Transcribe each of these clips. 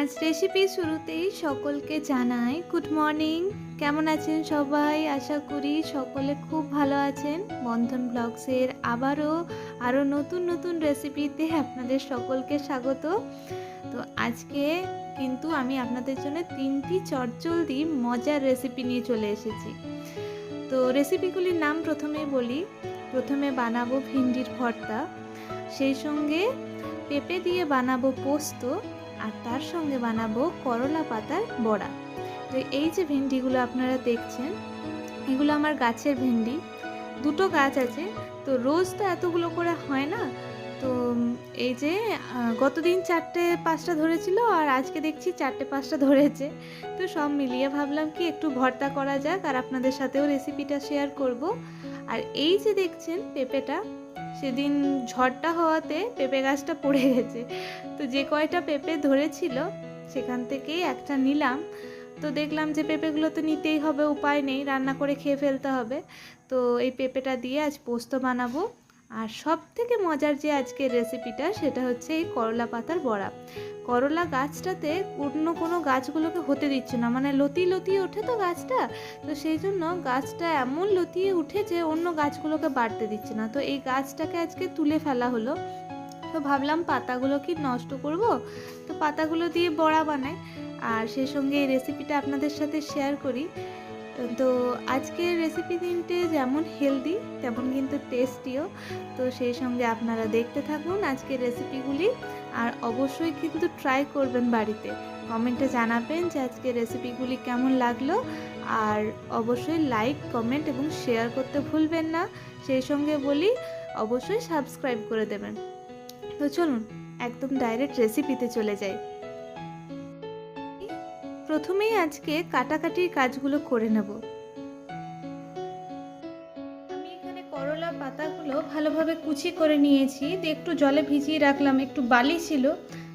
আজ রেসিপি শুরুতেই সকলকে জানাই গুড মর্নিং। কেমন আছেন সবাই? আশা করি সকলে খুব ভালো আছেন। বন্ধন ব্লগসের আরও নতুন নতুন রেসিপিতে আপনাদের সকলকে স্বাগত। তো আজকে কিন্তু আমি আপনাদের জন্য 3টি চটজলদি মজার রেসিপি নিয়ে চলে এসেছি। তো রেসিপিগুলির নাম প্রথমেই বলি। প্রথমে বানাবো ভিন্ডির ভর্তা, সেই সঙ্গে পেঁপে দিয়ে বানাবো পোস্ত, আর তার সঙ্গে বানাবো করলা পাতার বড়া। তো এই যে ভেন্ডিগুলো আপনারা দেখছেন, এগুলো আমার গাছের ভেন্ডি। দুটো গাছ আছে, তো রোজ তো এতগুলো করে হয় না। তো এই যে গতদিন 4-5টা ধরেছিল, আর আজকে দেখছি 4-5টা ধরেছে। তো সব মিলিয়ে ভাবলাম কি একটু ভর্তা করা যাক, আর আপনাদের সাথেও রেসিপিটা শেয়ার করব। আর এই যে দেখছেন পেঁপেটা, সেদিন ঝড়টা হওয়াতে পেঁপে গাছটা পড়ে গেছে। তো যে কয়টা পেঁপে ধরেছিল সেখান থেকেই একটা নিলাম। তো দেখলাম যে পেঁপেগুলো তো নিতেই হবে, উপায় নেই, রান্না করে খেয়ে ফেলতে হবে। তো এই পেঁপেটা দিয়ে আজ পোস্ত বানাবো। আর সব থেকে মজার যে আজকের রেসিপিটা, সেটা হচ্ছে এই করলা পাতার বড়া। করলা গাছটাতে অন্য কোনো গাছগুলোকে হতে দিচ্ছে না, মানে লতিয়ে লতিয়ে ওঠে তো গাছটা। তো সেই জন্য গাছটা এমন লতিয়ে উঠেছে, অন্য গাছগুলোকে বাড়তে দিচ্ছে না। তো এই গাছটাকে আজকে তুলে ফেলা হলো। তো ভাবলাম পাতাগুলো কি নষ্ট করব, তো পাতাগুলো দিয়ে বড়া বানাই, আর সেই সঙ্গে এই রেসিপিটা আপনাদের সাথে শেয়ার করি। তো আজকের রেসিপি 3টে যেমন হেলদি তেমন কিন্তু টেস্টিও। তো সেই সঙ্গে আপনারা দেখতে থাকুন আজকের রেসিপিগুলি, আর অবশ্যই কিন্তু ট্রাই করবেন বাড়িতে। কমেন্টে জানাবেন যে আজকের রেসিপিগুলি কেমন লাগলো, আর অবশ্যই লাইক, কমেন্ট এবং শেয়ার করতে ভুলবেন না। সেই সঙ্গে বলি অবশ্যই সাবস্ক্রাইব করে দেবেন। তো চলুন একদম ডাইরেক্ট রেসিপিতে চলে যাই। প্রথমেই আজকে কাটাকাটির কাজগুলো করে নেব। আমি এখানে করলা পাতাগুলো ভালোভাবে কুচি করে নিয়েছি, দিয়ে একটু জলে ভিজিয়ে রাখলাম। একটু বালি ছিল,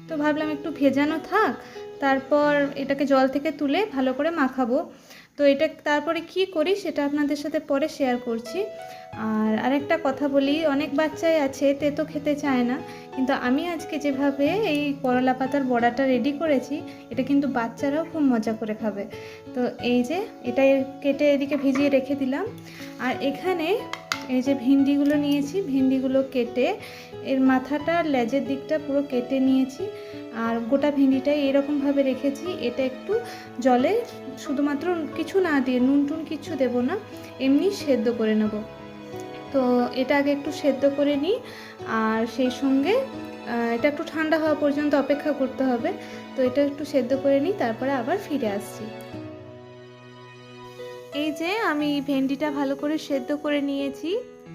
তো ভাবলাম একটু ভেজানো থাক, তারপর এটাকে জল থেকে তুলে ভালো করে মাখাবো। তো এটা তারপরে কি করি সেটা আপনাদের সাথে পরে শেয়ার করছি। আর আরেকটা কথা বলি, অনেক বাচ্চাই আছে তেতো খেতে চায় না, কিন্তু আমি আজকে যেভাবে এই করলা পাতার বড়াটা রেডি করেছি, এটা কিন্তু বাচ্চারাও খুব মজা করে খাবে। তো এই যে এটা কেটে এদিকে ভিজিয়ে রেখে দিলাম। আর এখানে এই যে ভিন্ডিগুলো নিয়েছি, ভিন্ডিগুলো কেটে এর মাথাটা, লেজের দিকটা পুরো কেটে নিয়েছি। আর গোটা ভিন্ডিটাই এরকমভাবে রেখেছি। এটা একটু জলে শুধুমাত্র কিছু না দিয়ে, নুন টুন কিছু দেবো না, এমনি সেদ্ধ করে নেব। তো এটা আগে একটু সেদ্ধ করে নিই, আর সেই সঙ্গে এটা একটু ঠান্ডা হওয়া পর্যন্ত অপেক্ষা করতে হবে। তো এটা একটু সেদ্ধ করে নিই, তারপরে আবার ফিরে আসছি। এই যে আমি ভেন্ডিটা ভালো করে সেদ্ধ করে নিয়েছি,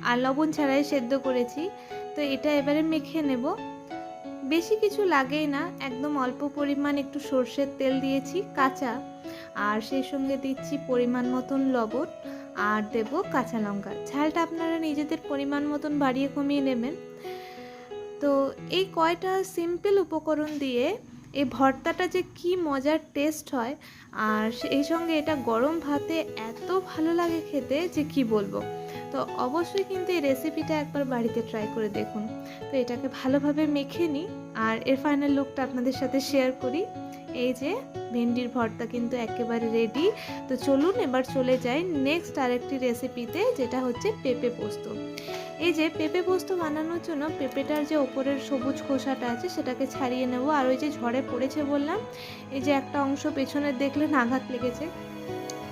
আর লবণ ছাড়াই সেদ্ধ করেছি। তো এটা এবারে মেখে নেব। বেশি কিছু লাগেই না, একদম অল্প পরিমাণ একটু সর্ষের তেল দিয়েছি কাঁচা, আর সেই সঙ্গে দিচ্ছি পরিমাণ মতন লবণ, আর দেব কাঁচা লঙ্কা। ঝালটা আপনারা নিজেদের পরিমাণ মতন বাড়িয়ে কমিয়ে নেবেন। তো এই কয়টা সিম্পল উপকরণ দিয়ে এই ভর্তাটা যে কি মজার টেস্ট হয়, আর সেই সঙ্গে এটা গরম ভাতে এত ভালো লাগে খেতে যে কি বলবো। তো অবশ্যই কিন্তু এই রেসিপিটা একবার বাড়িতে ট্রাই করে দেখুন। তো এটাকে ভালোভাবে মেখে নিই, আর এর ফাইনাল লুকটা আপনাদের সাথে শেয়ার করি। এই যে ভেন্ডির ভর্তা কিন্তু একেবারে রেডি। তো চলুন এবার চলে যাই নেক্সট আরেকটি রেসিপিতে, যেটা হচ্ছে পেঁপে পোস্ত। এই যে পেঁপে পোস্ত বানানোর জন্য পেঁপেটার যে ওপরের সবুজ খোসাটা আছে সেটাকে ছাড়িয়ে নেব। আর ওই যে ঝড়ে পড়েছে বললাম, এই যে একটা অংশ পেছনের দেখলেন আঘাত লেগেছে।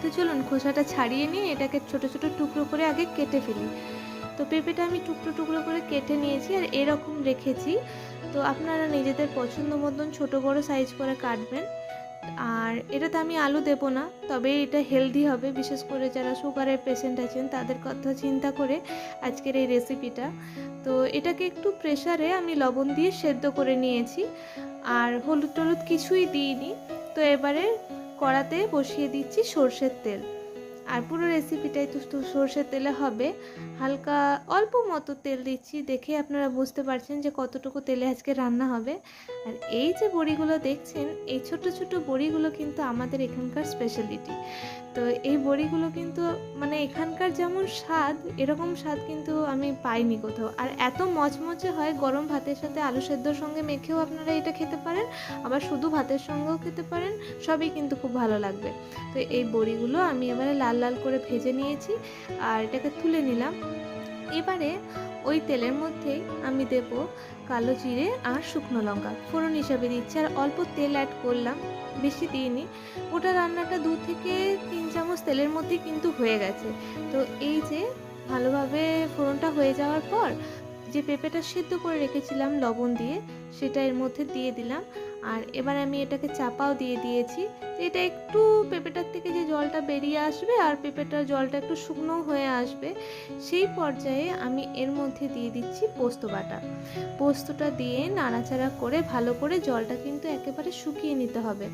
তো চলুন খোসাটা ছাড়িয়ে নিয়ে এটাকে ছোট ছোট টুকরো করে আগে কেটে ফেলি। তো পেঁপেটা আমি টুকরো টুকরো করে কেটে নিয়েছি, আর এরকম রেখেছি। তো আপনারা নিজেদের পছন্দ মতন ছোটো বড়ো সাইজ করে কাটবেন। আর এটাতে আমি আলু দেব না, তবে এটা হেলদি হবে, বিশেষ করে যারা সুগারের পেশেন্ট আছেন তাদের কথা চিন্তা করে আজকের এই রেসিপিটা। তো এটাকে একটু প্রেসারে আমি লবণ দিয়ে সেদ্ধ করে নিয়েছি, আর হলুদ টলুদ কিছুই দিইনি। তো এবারে কড়াতে বসিয়ে দিচ্ছি সর্ষের তেল, আর পুরো রেসিপিটাই তো সর্ষের তেলে হবে। হালকা অল্প মতো তেল দিচ্ছি, দেখে আপনারা বুঝতে পারছেন যে কতটুকু তেলে আজকে রান্না হবে। আর এই যে বড়িগুলো দেখছেন, এই ছোট ছোট বড়িগুলো কিন্তু আমাদের এখানকার স্পেশালিটি। তো এই বড়িগুলো কিন্তু মানে এখানকার যেমন স্বাদ, এরকম স্বাদ কিন্তু আমি পাইনি কোথাও। আর এত মচমচে হয়, গরম ভাতের সাথে আলু সেদ্ধর সঙ্গে মেখেও আপনারা এটা খেতে পারেন, আবার শুধু ভাতের সঙ্গেও খেতে পারেন, সবই কিন্তু খুব ভালো লাগবে। তো এই বড়িগুলো আমি এবারে লাল লাল করে ভেজে নিয়েছি আর এটাকে তুলে নিলাম। এবারে ওই তেলের মধ্যেই আমি দেব কালো জিরে আর শুকনো লঙ্কা, ফোড়ন হিসাবে দিচ্ছি। আর অল্প তেল অ্যাড করলাম, বেশি দিইনি। ওটা রান্নাটা 2 থেকে 3 চামচ তেলের মধ্যেই কিন্তু হয়ে গেছে। তো এই যে ভালোভাবে ফোড়নটা হয়ে যাওয়ার পর যে পেঁপেটা সিদ্ধ করে রেখেছিলাম লবণ দিয়ে, সেটা এর মধ্যে দিয়ে দিলাম। আর এবার আমি এটাকে চাপাও দিয়ে দিয়েছি। এটা একটু পেঁপেটার থেকে যে জলটা বেরিয়ে আসবে আর পেঁপেটার জলটা একটু শুকনো হয়ে আসবে, সেই পর্যায়ে আমি এর মধ্যে দিয়ে দিচ্ছি পোস্ত বাটা। পোস্তটা দিয়ে নাড়াচাড়া করে ভালো করে জলটা কিন্তু একেবারে শুকিয়ে নিতে হবে।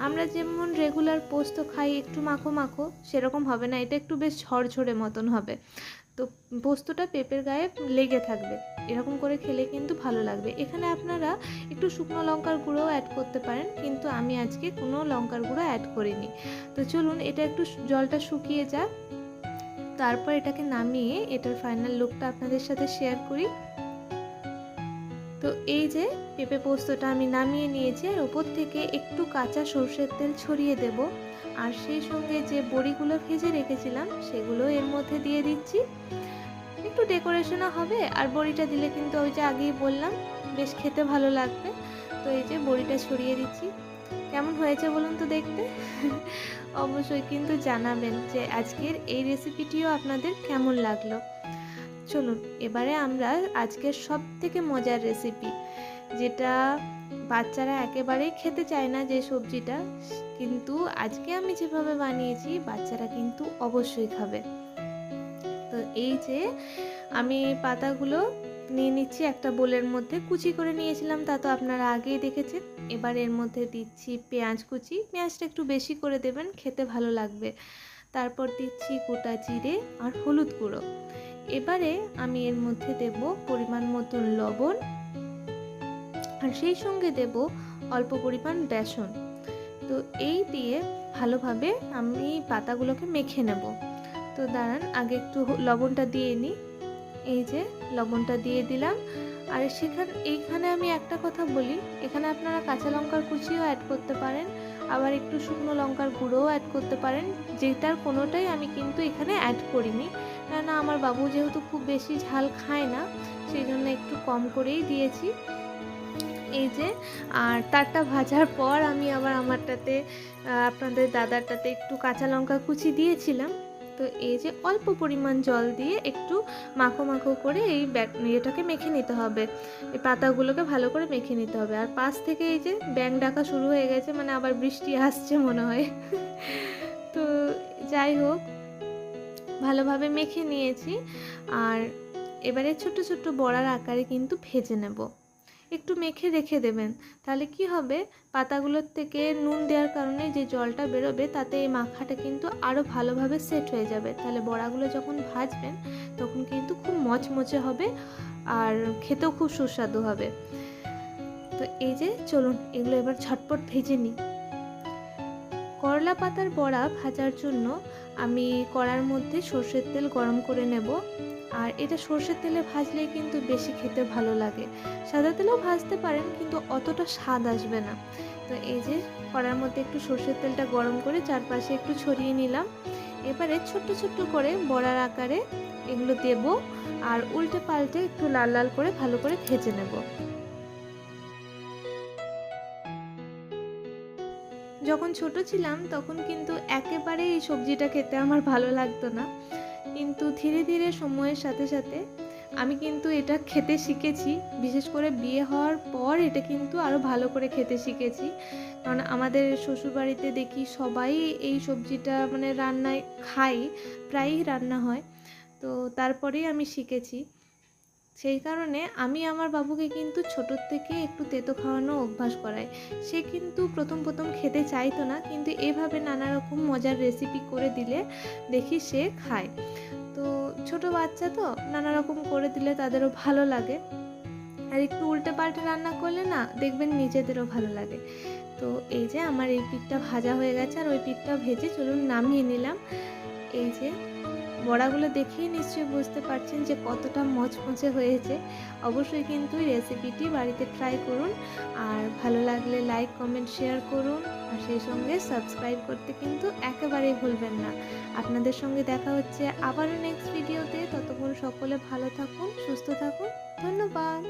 আমরা যেমন রেগুলার পোস্ত খাই একটু মাখো মাখো, সেরকম হবে না, এটা একটু বেশ ঝরঝরে মতন হবে। তো পোস্তটা পেঁপের গায়ে লেগে থাকবে, এরকম করে খেলে কিন্তু ভালো লাগবে। এখানে আপনারা একটু শুকনো লঙ্কার গুঁড়োও অ্যাড করতে পারেন, কিন্তু আমি আজকে কোনো লঙ্কার গুঁড়ো অ্যাড করিনি। তো চলুন এটা একটু জলটা শুকিয়ে যাক, তারপর এটাকে নামিয়ে এটার ফাইনাল লুকটা আপনাদের সাথে শেয়ার করি। তো এই যে পেঁপে পোস্তটা আমি নামিয়ে নিয়েছি, আর ওপর থেকে একটু কাঁচা সর্ষের তেল ছড়িয়ে দেব। আর সেই সঙ্গে যে বড়িগুলো ভেজে রেখেছিলাম সেগুলো এর মধ্যে দিয়ে দিচ্ছি, একটু ডেকোরেশনও হবে। আর বড়িটা দিলে কিন্তু ওই যে আগেই বললাম বেশ খেতে ভালো লাগবে। তো এই যে বড়িটা ছড়িয়ে দিচ্ছি। কেমন হয়েছে বলুন তো দেখতে? অবশ্যই কিন্তু জানাবেন যে আজকের এই রেসিপিটিও আপনাদের কেমন লাগলো। চলুন এবারে আমরা আজকের সবথেকে মজার রেসিপি, যেটা বাচ্চারা একেবারেই খেতে চায় না যে সবজিটা, কিন্তু আজকে আমি যেভাবে বানিয়েছি বাচ্চারা কিন্তু অবশ্যই খাবে। তো এই যে আমি পাতাগুলো নিয়ে নিচ্ছি একটা বোলের মধ্যে, কুচি করে নিয়েছিলাম, তা তো আপনারা আগেই দেখেছেন। এবার এর মধ্যে দিচ্ছি পেঁয়াজ কুচি, পেঁয়াজটা একটু বেশি করে দেবেন, খেতে ভালো লাগবে। তারপর দিচ্ছি গোটা জিরে আর হলুদ গুঁড়ো। এবারে আমি এর মধ্যে দেব পরিমাণ মতন লবণ, আর সেই সঙ্গে দেব অল্প পরিমাণ বেসন। তো এই দিয়ে ভালোভাবে আমি পাতাগুলোকে মেখে নেব। তো দাঁড়ান আগে একটু লবণটা দিয়ে নিই। এই যে লবণটা দিয়ে দিলাম। আর এইখানে আমি একটা কথা বলি, এখানে আপনারা কাঁচা লঙ্কার কুচিও অ্যাড করতে পারেন, আবার একটু শুকনো লঙ্কার গুঁড়োও অ্যাড করতে পারেন, যেটার কোনোটাই আমি কিন্তু এখানে অ্যাড করিনি, কেননা আমার বাবু যেহেতু খুব বেশি ঝাল খায় না, সেই জন্য একটু কম করেই দিয়েছি। এই যে আর তারটা ভাজার পর আমি আবার আমারটাতে আপনাদের দাদারটাতে একটু কাঁচা লঙ্কা কুচি দিয়েছিলাম। তো এই যে অল্প পরিমাণ জল দিয়ে একটু মাখো মাখো করে এই এটাকে মেখে নিতে হবে, এই পাতাগুলোকে ভালো করে মেখে নিতে হবে। আর পাশ থেকে এই যে ব্যাঙ ডাকা শুরু হয়ে গেছে, মানে আবার বৃষ্টি আসছে মনে হয়। তো যাই হোক, ভালোভাবে মেখে নিয়েছি। আর এবারে ছোট ছোট বড়ার আকারে কিন্তু ভেজে নেব। একটু মেখে রেখে দেবেন, তাহলে কি হবে, পাতাগুলোর থেকে নুন দেওয়ার কারণে যে জলটা বেরোবে তাতে এই মাখাটা কিন্তু আরও ভালোভাবে সেট হয়ে যাবে। তাহলে বড়াগুলো যখন ভাজবেন তখন কিন্তু খুব মচমচে হবে আর খেতেও খুব সুস্বাদু হবে। তো এই যে চলুন এগুলো এবার ঝটপট ভেজে নিই। করলা পাতার বড়া ভাজার জন্য আমি কড়ার মধ্যে সর্ষের তেল গরম করে নেব। আর এটা সর্ষের তেলে ভাজলেই কিন্তু বেশি খেতে ভালো লাগে, সাদা তেলেও ভাজতে পারেন কিন্তু অতটা স্বাদ আসবে না। তো এই যে কড়ার মধ্যে একটু সর্ষের তেলটা গরম করে চারপাশে একটু ছড়িয়ে নিলাম। এবারে ছোট্ট ছোট্ট করে বড়ার আকারে এগুলো দেব, আর উল্টে পাল্টে একটু লাল লাল করে ভালো করে ভেজে নেব। যখন ছোট ছিলাম তখন কিন্তু একেবারে এই সবজিটা খেতে আমার ভালো লাগতো না, কিন্তু ধীরে ধীরে সময়ের সাথে সাথে আমি কিন্তু এটা খেতে শিখেছি। বিশেষ করে বিয়ে হওয়ার পর এটা কিন্তু আরও ভালো করে খেতে শিখেছি, কারণ আমাদের শ্বশুরবাড়িতে দেখি সবাই এই সবজিটা মানে রান্নায় খাই, প্রায়ই রান্না হয়। তো তারপরেই আমি শিখেছি। সেই কারণে আমি আমার বাবুকে কিন্তু ছোটোর থেকে একটু তেতো খাওয়ানো অভ্যাস করাই। সে কিন্তু প্রথম প্রথম খেতে চাইতো না, কিন্তু এভাবে নানা রকম মজার রেসিপি করে দিলে দেখি সে খায়। তো ছোট বাচ্চা তো নানা রকম করে দিলে তাদেরও ভালো লাগে। আর একটু উল্টে পাল্টে রান্না করলে না দেখবেন নিজেদেরও ভালো লাগে। তো এই যে আমার এই পিঠটা ভাজা হয়ে গেছে, আর ওই পিঠটা ভেজে চলুন নামিয়ে নিলাম। এই যে বড়াগুলো দেখেই নিশ্চয়ই বুঝতে পারছেন যে কতটা মচমচে হয়েছে। অবশ্যই কিন্তু এই রেসিপিটি বাড়িতে ট্রাই করুন, আর ভালো লাগলে লাইক, কমেন্ট, শেয়ার করুন, আর সেই সঙ্গে সাবস্ক্রাইব করতে কিন্তু একেবারেই ভুলবেন না। আপনাদের সঙ্গে দেখা হচ্ছে আবারও নেক্সট ভিডিওতে। ততক্ষণ সকলে ভালো থাকুন, সুস্থ থাকুন। ধন্যবাদ।